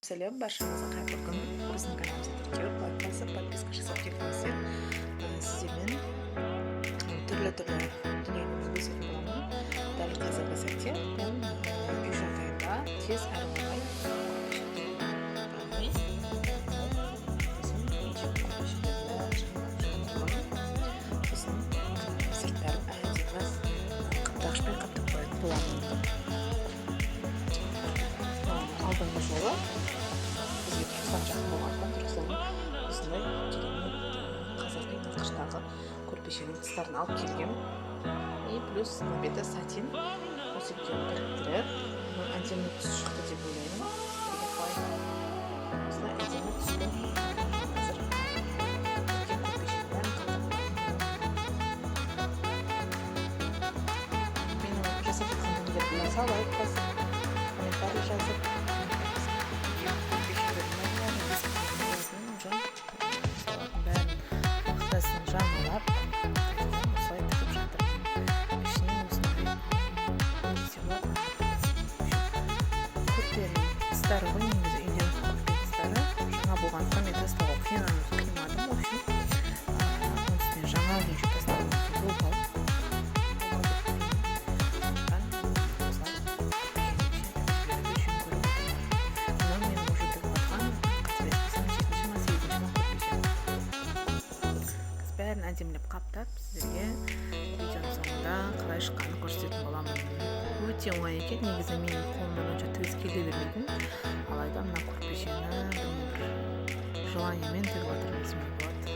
Сәлем, баршаңызға қайырлы күн. Біздің каналымызға тіркеліп, лайк басып, подписка жасап келіңіздер. Сіздермен түрлі дүниені бөлісетін боламын. Дәл қазіргі сәтте мен үй жағдайында тез әрі оңай сырттарын әдемі қаптағышпен қаптап қоятын боламын. Алдыңғы жолы бізге Түркістан жақын болғандықтан Түркістанның осындай керемет қазақи нақыштағы көрпешенің тыстарын алып келгем. И плюс мына беті сатин. Осы екеуін біріктіріп әдемі түс шықты деп ойлаймын. Осылай әдемі түсті қазір көрпешенің бәрін менің жасап жатқан дүниелерді ұнаса лайк басып, комментарий жазып, мақтасын жаңалап осылай тігіп жатырмын. Ішіне осындай көрпенің тыстары ғой, негізі үйден көрпенің тыстары жаңа болғандықтан мен тастауға қимадым. В общем, оның үстіне жаңа күйінше тастауға болғал. Бәрін әдемілеп қаптап, сіздерге видеоның соңында қалай шыққанын көрсететін боламын. Өте оңай екен, негізі менің қолымнан онша тігіс келе бермейтін. Алайда мына көрпешені бір желаниемен тігіп жатырмын десем болады.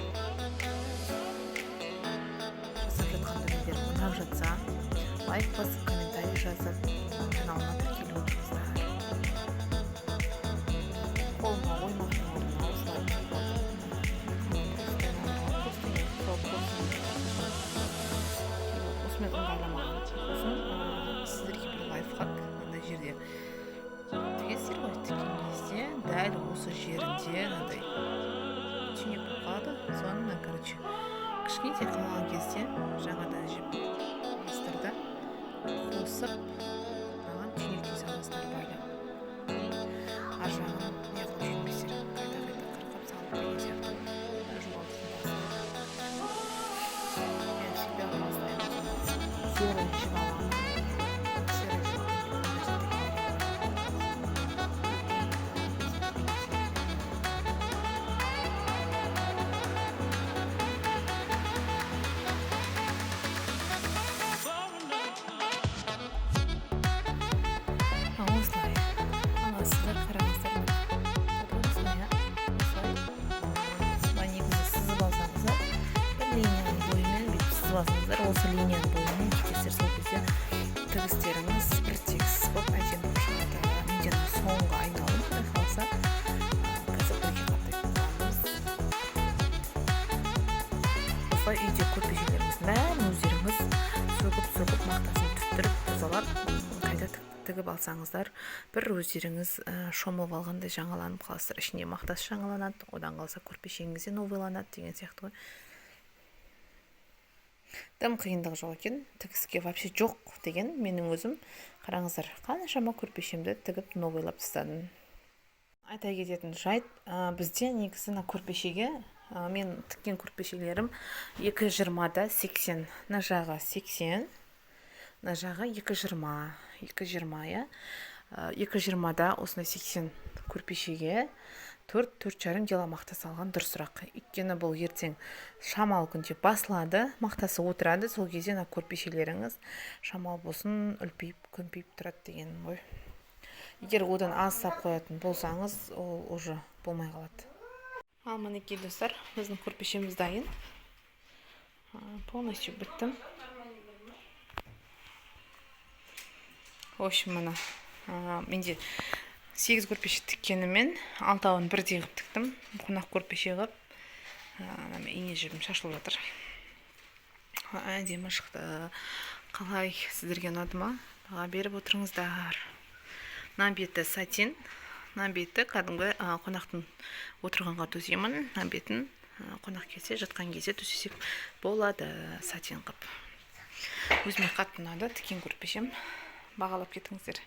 Жасап жатқан дүниелер ұнап жатса, лайк басып, комментарий жазып, каналыма тіркеліп отырыңыздар. Қолыма оймақтың орнына осылай осымен ыңғайламаған сосын сіздерге бір лайфхак. Мынандай жерде тігесіздер ғой, тіккен кезде дәл осы жерінде мынандай түйнек болып қалады. Соны короче кішкене қалған кезде жаңадан жеп мастырды қосып маған түйнекке саласыздар байлап. Ар жағын неғылып жетпесер қайта қырқып салып деген сияқты. Серый шоколад. Осылай аласыздар, қараңыздар. Осылай негізі сызып алсаңыздар, бір линияның бойымен бүйтіп сызып алсаңыздар, осы линияның бойымен кетесіздер. Сол кезде тігістеріңіз бір тегіс болып әдемі болып шығады. Менде соңғы айналым құдай қаласа қазір бірге қаптайтын боламыз. Осылай үйде көрпешелеріңіздің бәрін өздеріңіз сөгіп мақтасын түптіріп тазалап қайта тігіп алсаңыздар, бір өздеріңіз шомылып алғандай жаңаланып қаласыздар. Ішінде мақтасы жаңаланады, одан қалса көрпешеңіз де новыйланады деген сияқты ғой. Дым қиындығы жоқ екен, тігіске вообще жоқ деген менің өзім. Қараңыздар, қаншама көрпешемді тігіп новыйлап тастадым. Айта кететін жайт, бізде негізі көрпешеге мен тіккен көрпешелерім 2,20-да 80, мына жағы 80, мына жағы 2,20, 2,20-да осындай 80 көрпешеге 4-4,5 кило мақта салған дұрысырақ. Өйткені бұл ертең шамал күнде басылады, мақтасы отырады, сол кезде көрпешелеріңіз шамал болсын, үлпейіп, көмпейіп тұрады деген ғой. Егер одан аз сап қоятын болсаңыз, ол уже болмай қалады. Ал мінекей достар, біздің көрпешеміз дайын. Полностью біттім. В общем, мына менде 8 көрпеше тіккенімен 6-ауын бірдей қып тіктім. Қонақ көрпеше қып, ине жібім шашылып жатыр. Әдемі шықты. Қалай, сіздерге ұнады ма? Баға беріп отырыңыздар. Мына беті сатин, мына беті кәдімгі қонақтың отырғанға төсемін. Мына бетін қонақ келсе, жатқан кезде төсесек болады, сатин қып. Өзіме қатты ұнады тіккен көрпешем. Бағалап кетіңіздер.